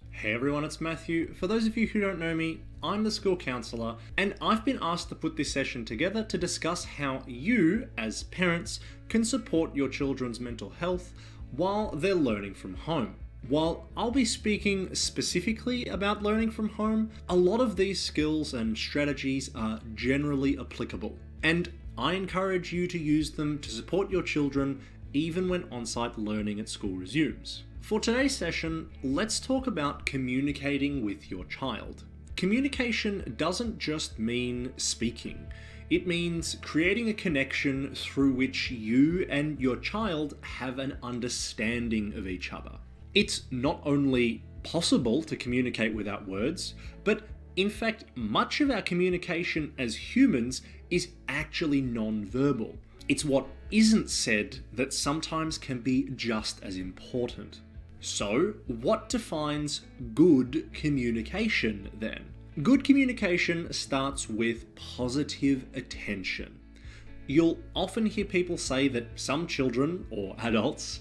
Hey everyone, it's Matthew. For those of you who don't know me, I'm the school counsellor, and I've been asked to put this session together to discuss how you, as parents, can support your children's mental health while they're learning from home. While I'll be speaking specifically about learning from home, a lot of these skills and strategies are generally applicable, and I encourage you to use them to support your children even when on-site learning at school resumes. For today's session, let's talk about communicating with your child. Communication doesn't just mean speaking. It means creating a connection through which you and your child have an understanding of each other. It's not only possible to communicate without words, but in fact, much of our communication as humans is actually non-verbal. It's what isn't said that sometimes can be just as important. So, what defines good communication then? Good communication starts with positive attention. You'll often hear people say that some children, or adults,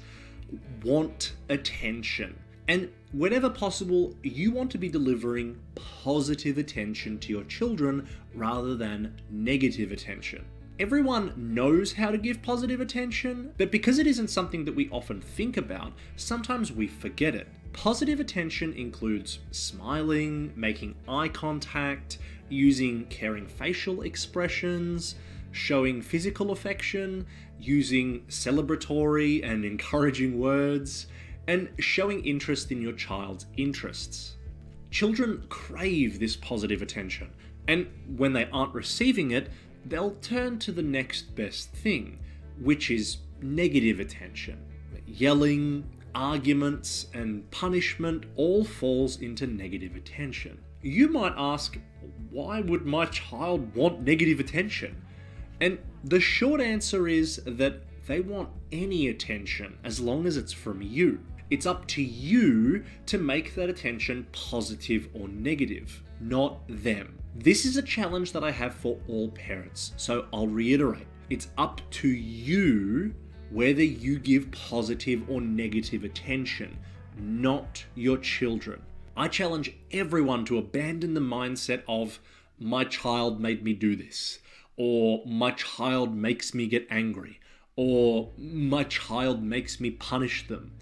want attention. And whenever possible, you want to be delivering positive attention to your children rather than negative attention. Everyone knows how to give positive attention, but because it isn't something that we often think about, sometimes we forget it. Positive attention includes smiling, making eye contact, using caring facial expressions, showing physical affection, using celebratory and encouraging words, and showing interest in your child's interests. Children crave this positive attention, and when they aren't receiving it, they'll turn to the next best thing, which is negative attention. Yelling, arguments, and punishment all falls into negative attention. You might ask, why would my child want negative attention? And the short answer is that they want any attention as long as it's from you. It's up to you to make that attention positive or negative, not them. This is a challenge that I have for all parents, so I'll reiterate. It's up to you whether you give positive or negative attention, not your children. I challenge everyone to abandon the mindset of, my child made me do this, or my child makes me get angry, or my child makes me punish them.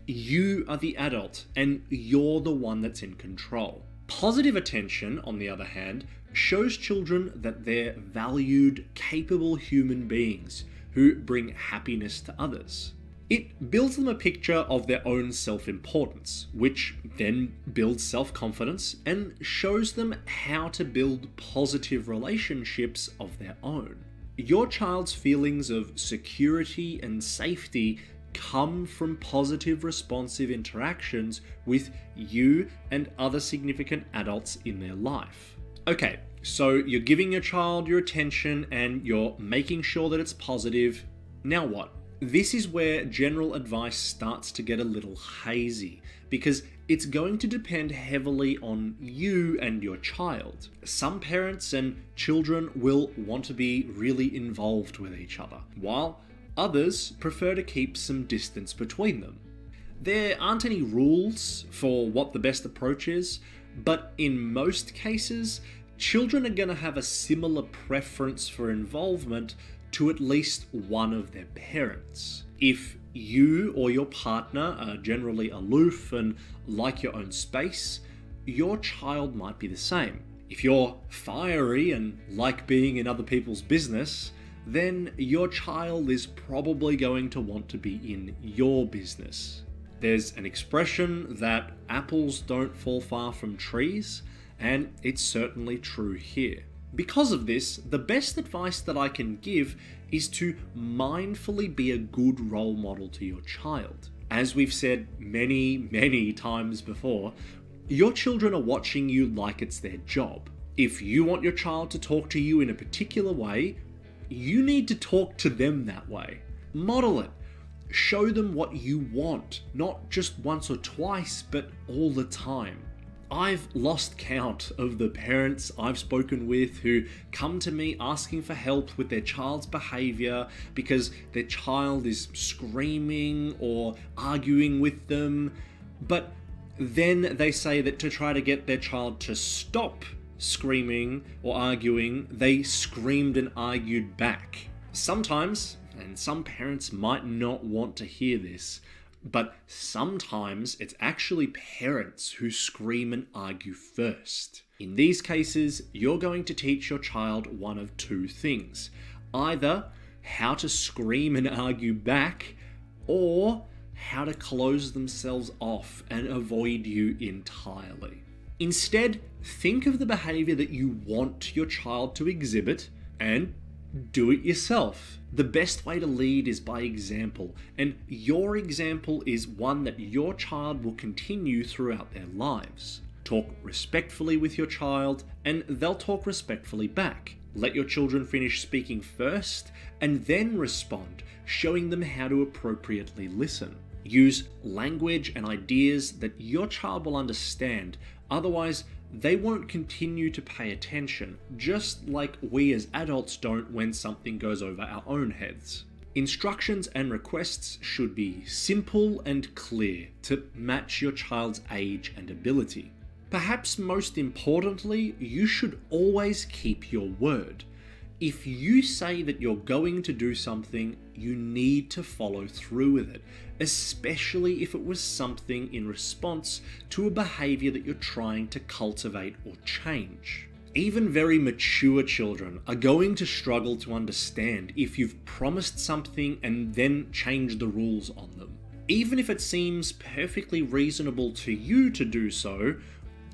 You are the adult, and you're the one that's in control. Positive attention, on the other hand, shows children that they're valued, capable human beings who bring happiness to others. It builds them a picture of their own self-importance, which then builds self-confidence and shows them how to build positive relationships of their own. Your child's feelings of security and safety come from positive, responsive interactions with you and other significant adults in their life. Okay, so you're giving your child your attention and you're making sure that it's positive. Now what? This is where general advice starts to get a little hazy because it's going to depend heavily on you and your child. Some parents and children will want to be really involved with each other, while others prefer to keep some distance between them. There aren't any rules for what the best approach is, but in most cases, children are going to have a similar preference for involvement to at least one of their parents. If you or your partner are generally aloof and like your own space, your child might be the same. If you're fiery and like being in other people's business, then your child is probably going to want to be in your business. There's an expression that apples don't fall far from trees, and it's certainly true here. Because of this, the best advice that I can give is to mindfully be a good role model to your child. As we've said many times before, your children are watching you like it's their job. If you want your child to talk to you in a particular way, you need to talk to them that way. Model it. Show them what you want, not just once or twice, but all the time. I've lost count of the parents I've spoken with who come to me asking for help with their child's behavior because their child is screaming or arguing with them. But Then they say that to try to get their child to stop screaming or arguing, they screamed and argued back. Sometimes, and some parents might not want to hear this, but sometimes it's actually parents who scream and argue first. In these cases, you're going to teach your child one of two things. Either how to scream and argue back, or how to close themselves off and avoid you entirely. Instead, think of the behavior that you want your child to exhibit and do it yourself. The best way to lead is by example, and your example is one that your child will continue throughout their lives. Talk respectfully with your child, and they'll talk respectfully back. Let your children finish speaking first, and then respond, showing them how to appropriately listen. Use language and ideas that your child will understand, otherwise they won't continue to pay attention, just like we as adults don't when something goes over our own heads. Instructions and requests should be simple and clear to match your child's age and ability. Perhaps most importantly, you should always keep your word. If you say that you're going to do something, you need to follow through with it, especially if it was something in response to a behavior that you're trying to cultivate or change. Even very mature children are going to struggle to understand if you've promised something and then changed the rules on them. Even if it seems perfectly reasonable to you to do so,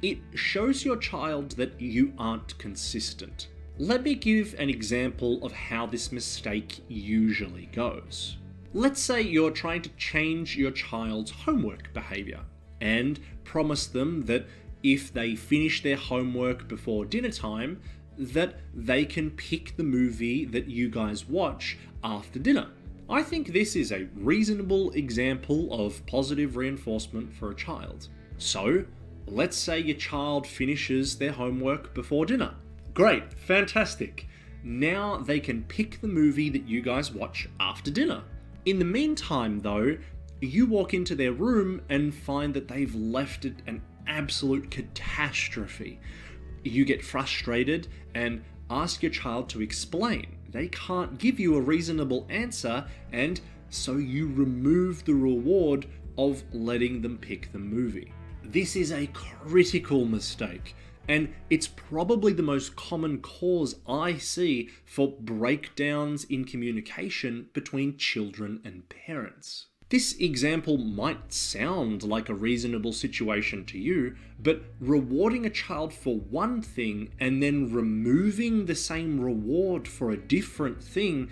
it shows your child that you aren't consistent. Let me give an example of how this mistake usually goes. Let's say you're trying to change your child's homework behavior and promise them that if they finish their homework before dinner time, that they can pick the movie that you guys watch after dinner. I think this is a reasonable example of positive reinforcement for a child. So, let's say your child finishes their homework before dinner. Great, fantastic. Now they can pick the movie that you guys watch after dinner. In the meantime though, you walk into their room and find that they've left it an absolute catastrophe. You get frustrated and ask your child to explain. They can't give you a reasonable answer, and so you remove the reward of letting them pick the movie. This is a critical mistake, and it's probably the most common cause I see for breakdowns in communication between children and parents. This example might sound like a reasonable situation to you, but rewarding a child for one thing and then removing the same reward for a different thing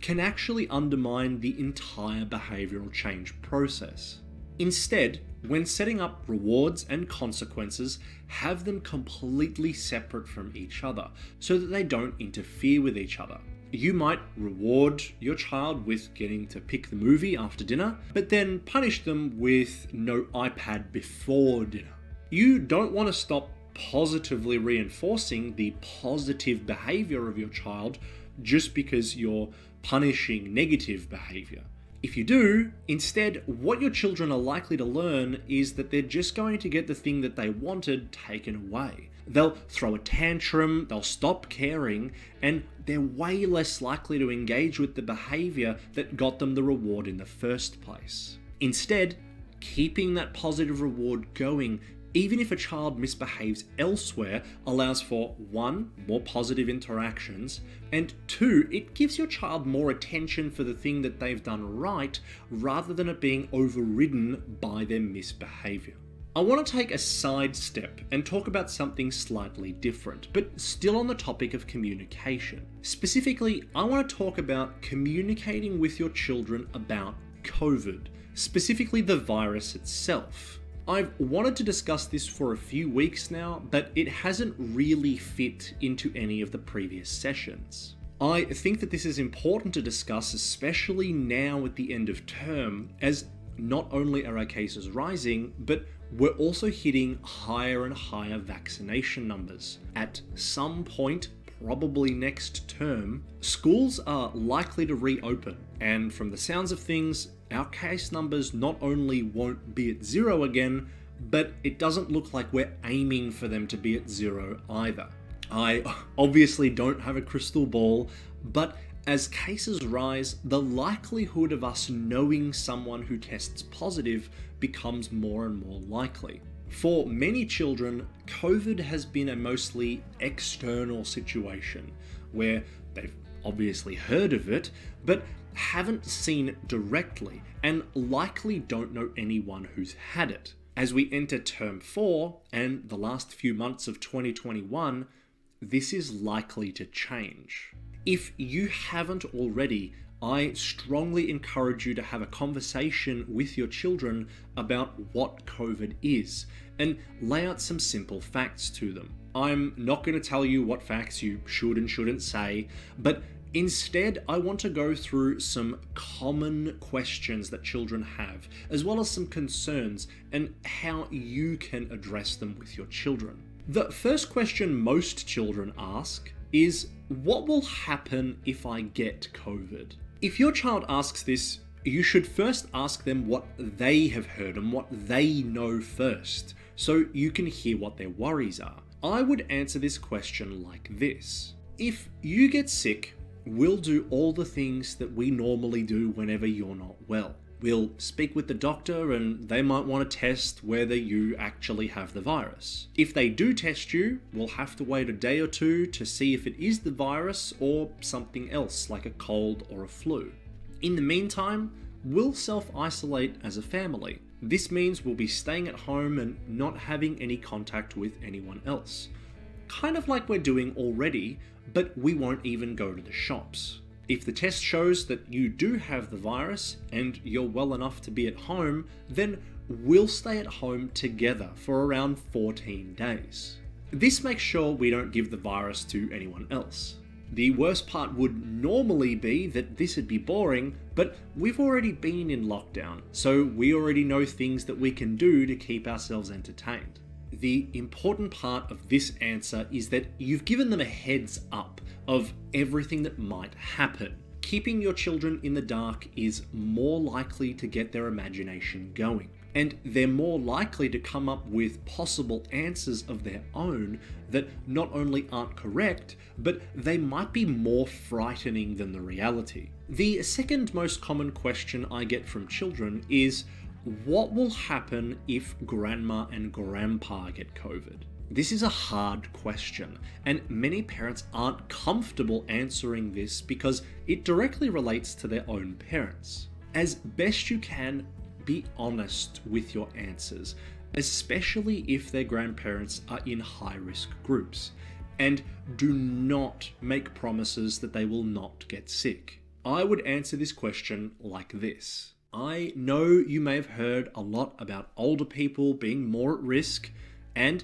can actually undermine the entire behavioral change process. Instead, when setting up rewards and consequences, have them completely separate from each other so that they don't interfere with each other. You might reward your child with getting to pick the movie after dinner, but then punish them with no iPad before dinner. You don't want to stop positively reinforcing the positive behavior of your child just because you're punishing negative behavior. If you do, instead, what your children are likely to learn is that they're just going to get the thing that they wanted taken away. They'll throw a tantrum, they'll stop caring, and they're way less likely to engage with the behavior that got them the reward in the first place. Instead, keeping that positive reward going, even if a child misbehaves elsewhere, allows for 1, more positive interactions, and 2, it gives your child more attention for the thing that they've done right, rather than it being overridden by their misbehavior. I want to take a side step and talk about something slightly different, but still on the topic of communication. Specifically, I want to talk about communicating with your children about COVID, specifically the virus itself. I've wanted to discuss this for a few weeks now, but it hasn't really fit into any of the previous sessions. I think that this is important to discuss, especially now at the end of term, as not only are our cases rising, but we're also hitting higher and higher vaccination numbers. At some point, probably next term, schools are likely to reopen, and from the sounds of things, our case numbers not only won't be at 0 again, but it doesn't look like we're aiming for them to be at 0 either. I obviously don't have a crystal ball, but as cases rise, the likelihood of us knowing someone who tests positive becomes more and more likely. For many children, COVID has been a mostly external situation where they've obviously heard of it, but haven't seen it directly and likely don't know anyone who's had it. As we enter term 4 and the last few months of 2021, this is likely to change. If you haven't already, I strongly encourage you to have a conversation with your children about what COVID is and lay out some simple facts to them. I'm not going to tell you what facts you should and shouldn't say, but instead I want to go through some common questions that children have, as well as some concerns and how you can address them with your children. The first question most children ask is, what will happen if I get COVID? If your child asks this, you should first ask them what they have heard and what they know first, so you can hear what their worries are. I would answer this question like this. If you get sick, we'll do all the things that we normally do whenever you're not well. We'll speak with the doctor and they might want to test whether you actually have the virus. If they do test you, we'll have to wait a day or two to see if it is the virus or something else like a cold or a flu. In the meantime, we'll self-isolate as a family. This means we'll be staying at home and not having any contact with anyone else. Kind of like we're doing already, but we won't even go to the shops. If the test shows that you do have the virus and you're well enough to be at home, then we'll stay at home together for around 14 days. This makes sure we don't give the virus to anyone else. The worst part would normally be that this would be boring, but we've already been in lockdown, so we already know things that we can do to keep ourselves entertained. The important part of this answer is that you've given them a heads up of everything that might happen. Keeping your children in the dark is more likely to get their imagination going, and they're more likely to come up with possible answers of their own that not only aren't correct, but they might be more frightening than the reality. The second most common question I get from children is, what will happen if grandma and grandpa get COVID? This is a hard question, and many parents aren't comfortable answering this because it directly relates to their own parents. As best you can, be honest with your answers, especially if their grandparents are in high-risk groups, and do not make promises that they will not get sick. I would answer this question like this. I know you may have heard a lot about older people being more at risk, and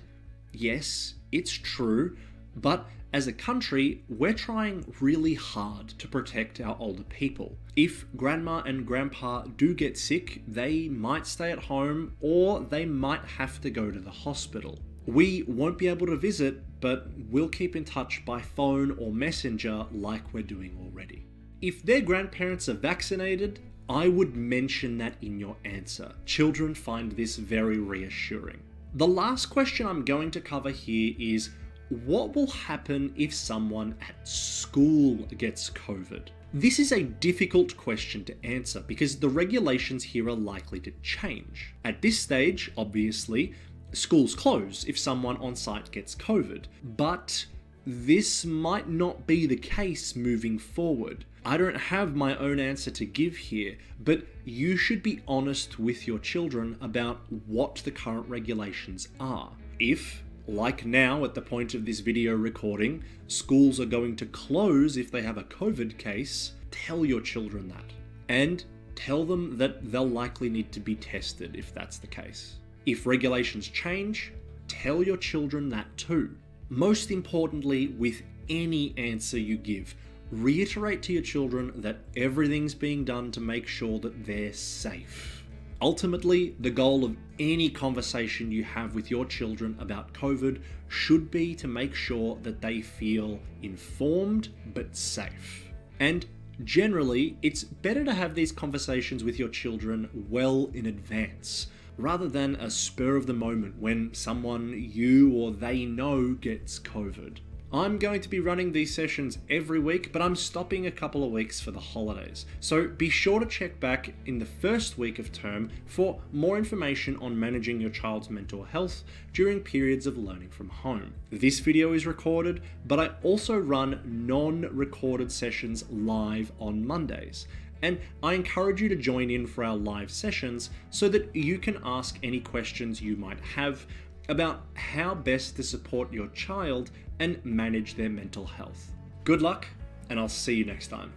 yes, it's true, but as a country, we're trying really hard to protect our older people. If grandma and grandpa do get sick, they might stay at home or they might have to go to the hospital. We won't be able to visit, but we'll keep in touch by phone or messenger like we're doing already. If their grandparents are vaccinated, I would mention that in your answer. Children find this very reassuring. The last question I'm going to cover here is, what will happen if someone at school gets COVID? This is a difficult question to answer because the regulations here are likely to change. At this stage, obviously, schools close if someone on site gets COVID, but this might not be the case moving forward. I don't have my own answer to give here, but you should be honest with your children about what the current regulations are. If, like now at the point of this video recording, schools are going to close if they have a COVID case, tell your children that. And tell them that they'll likely need to be tested if that's the case. If regulations change, tell your children that too. Most importantly, with any answer you give, reiterate to your children that everything's being done to make sure that they're safe. Ultimately, the goal of any conversation you have with your children about COVID should be to make sure that they feel informed but safe. And generally, it's better to have these conversations with your children well in advance, rather than a spur of the moment when someone you or they know gets COVID. I'm going to be running these sessions every week, but I'm stopping a couple of weeks for the holidays. So be sure to check back in the first week of term for more information on managing your child's mental health during periods of learning from home. This video is recorded, but I also run non-recorded sessions live on Mondays. And I encourage you to join in for our live sessions so that you can ask any questions you might have about how best to support your child and manage their mental health. Good luck, and I'll see you next time.